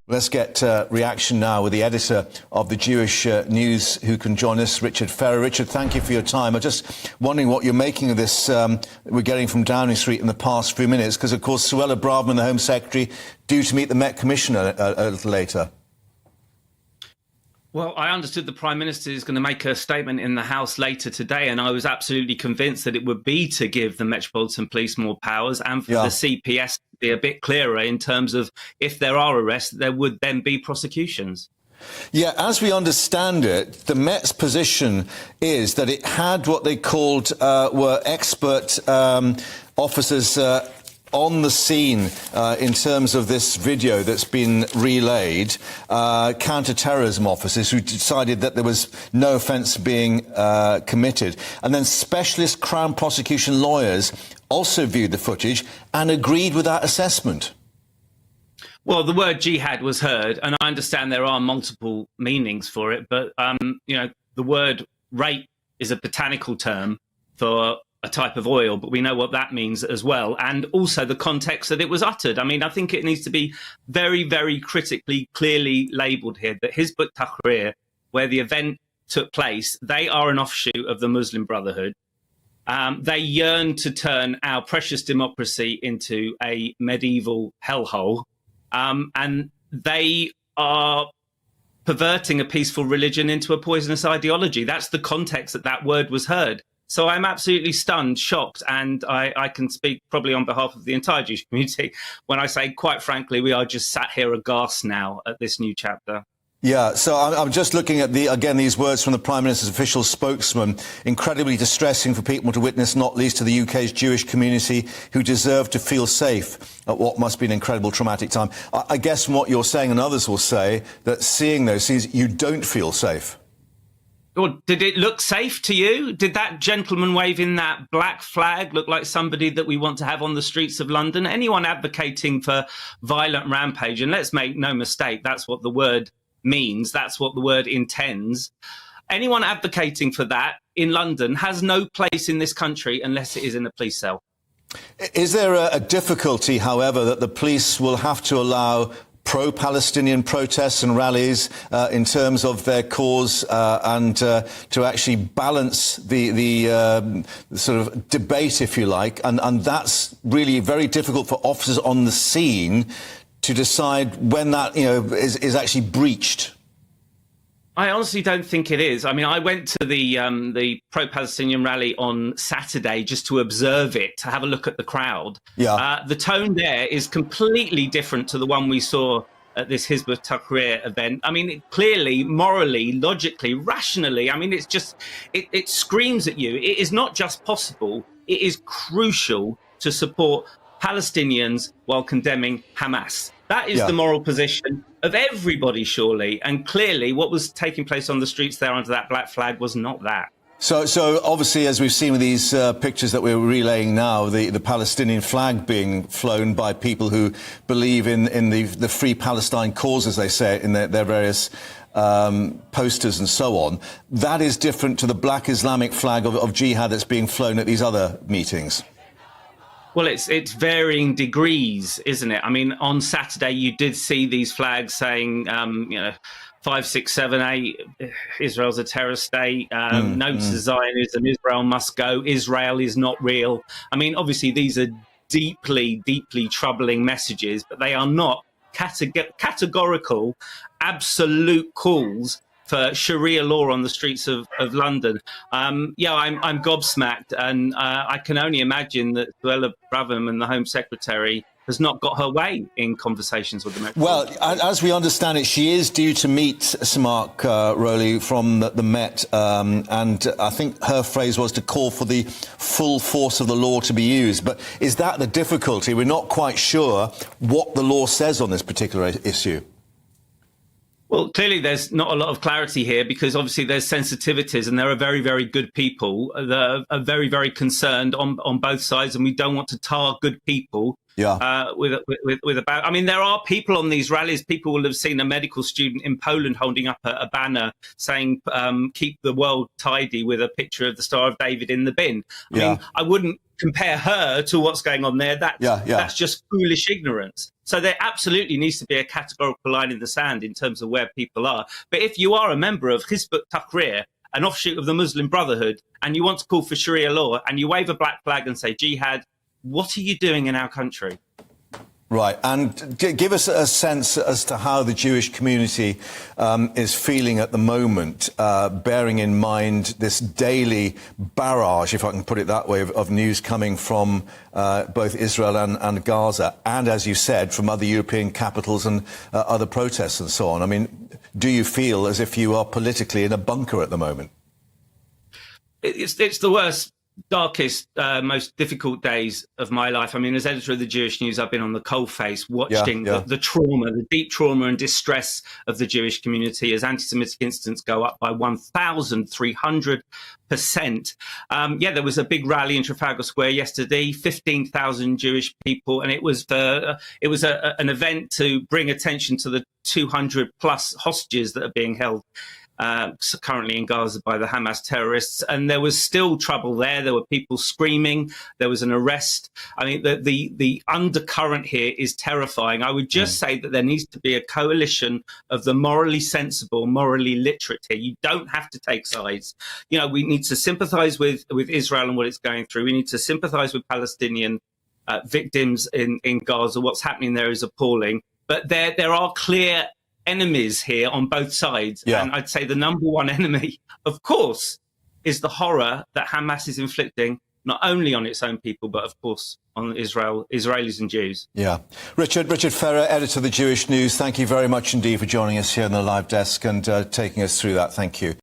Let's get reaction now with the editor of the Jewish News who can join us, Richard Ferrer. Richard, thank you for your time. I'm just wondering what you're making of this we're getting from Downing Street in the past few minutes, because, of course, Suella Braverman, the Home Secretary, due to meet the Met Commissioner a little later. Well, I understood the Prime Minister is going to make a statement in the House later today, and I was absolutely convinced that it would be to give the Metropolitan Police more powers and for the CPS to be a bit clearer in terms of if there are arrests, there would then be prosecutions. Yeah, as we understand it, the Met's position is that it had what they called were expert officers on the scene in terms of this video that's been relayed, counter-terrorism officers who decided that there was no offence being committed. And then specialist Crown prosecution lawyers also viewed the footage and agreed with that assessment. Well, the word jihad was heard, and I understand there are multiple meanings for it, but, you know, the word rape is a botanical term for a type of oil, but we know what that means as well, and also the context that it was uttered. I mean, I think it needs to be very, very critically, clearly labelled here that Hizb ut-Tahrir, where the event took place, they are an offshoot of the Muslim Brotherhood. They yearn to turn our precious democracy into a medieval hellhole, and they are perverting a peaceful religion into a poisonous ideology. That's the context that that word was heard. So I'm absolutely stunned, shocked, and I can speak probably on behalf of the entire Jewish community when I say, quite frankly, we are just sat here aghast now at this new chapter. Yeah, so I'm just looking at, again, these words from the Prime Minister's official spokesman. Incredibly distressing for people to witness, not least to the UK's Jewish community, who deserve to feel safe at what must be an incredible traumatic time. I guess from what you're saying, and others will say, that seeing those scenes, you don't feel safe. Or did it look safe to you? Did that gentleman waving that black flag look like somebody that we want to have on the streets of London? Anyone advocating for violent rampage, and let's make no mistake, that's what the word means, that's what the word intends. Anyone advocating for that in London has no place in this country unless it is in a police cell. Is there a difficulty, however, that the police will have to allow pro-Palestinian protests and rallies in terms of their cause and to actually balance the sort of debate, if you like, and that's really very difficult for officers on the scene to decide when that, you know, is actually breached? I honestly don't think it is. I mean, I went to the pro-Palestinian rally on Saturday just to observe it, to have a look at the crowd. Yeah. The tone there is completely different to the one we saw at this Hizb ut-Tahrir event. I mean, clearly, morally, logically, rationally, I mean, it's just, it screams at you. It is not just possible, it is crucial to support Palestinians while condemning Hamas. That is the moral position of everybody, surely. And clearly what was taking place on the streets there under that black flag was not that. So obviously, as we've seen with these pictures that we're relaying now, the Palestinian flag being flown by people who believe in the Free Palestine cause, as they say in their various posters and so on, that is different to the black Islamic flag of jihad that's being flown at these other meetings. Well, it's varying degrees, isn't it? I mean, on Saturday, you did see these flags saying, you know, 5, 6, 7, 8, Israel's a terrorist state, no to Zionism, Israel must go, Israel is not real. I mean, obviously, these are deeply, deeply troubling messages, but they are not categorical, absolute calls for Sharia law on the streets of London. Yeah, I'm gobsmacked, and I can only imagine that Suella Braverman, the Home Secretary, has not got her way in conversations with the Met. Well, as we understand it, she is due to meet Mark Rowley from the Met, and I think her phrase was to call for the full force of the law to be used. But is that the difficulty? We're not quite sure what the law says on this particular issue. Well, clearly there's not a lot of clarity here because obviously there's sensitivities, and there are very, very good people that are very, very concerned on both sides, and we don't want to tar good people with about. I mean, there are people on these rallies. People will have seen a medical student in Poland holding up a banner saying "Keep the world tidy" with a picture of the Star of David in the bin. I mean, I wouldn't compare her to what's going on there. That's just foolish ignorance. So there absolutely needs to be a categorical line in the sand in terms of where people are. But if you are a member of Hizb ut-Tahrir, an offshoot of the Muslim Brotherhood, and you want to call for Sharia law, and you wave a black flag and say jihad, what are you doing in our country? Right, and give us a sense as to how the Jewish community is feeling at the moment, bearing in mind this daily barrage, if I can put it that way, of news coming from both Israel and Gaza, and, as you said, from other European capitals and other protests and so on. I mean, do you feel as if you are politically in a bunker at the moment? It's the worst, darkest, most difficult days of my life. I mean, as editor of the Jewish News, I've been on the coalface watching the trauma, the deep trauma and distress of the Jewish community as anti-Semitic incidents go up by 1,300%. There was a big rally in Trafalgar Square yesterday, 15,000 Jewish people, and it was an event to bring attention to the 200 plus hostages that are being held currently in Gaza by the Hamas terrorists, and there was still trouble there. There were people screaming. There was an arrest. I mean, the undercurrent here is terrifying. I would just say that there needs to be a coalition of the morally sensible, morally literate here. You don't have to take sides. You know, we need to sympathise with Israel and what it's going through. We need to sympathise with Palestinian victims in Gaza. What's happening there is appalling. But there are clear enemies here on both sides. And I'd say the number one enemy, of course, is the horror that Hamas is inflicting, not only on its own people, but of course on Israelis and Jews. Richard Ferrer, editor of the Jewish News, thank you very much indeed for joining us here on the live desk and taking us through that. Thank you.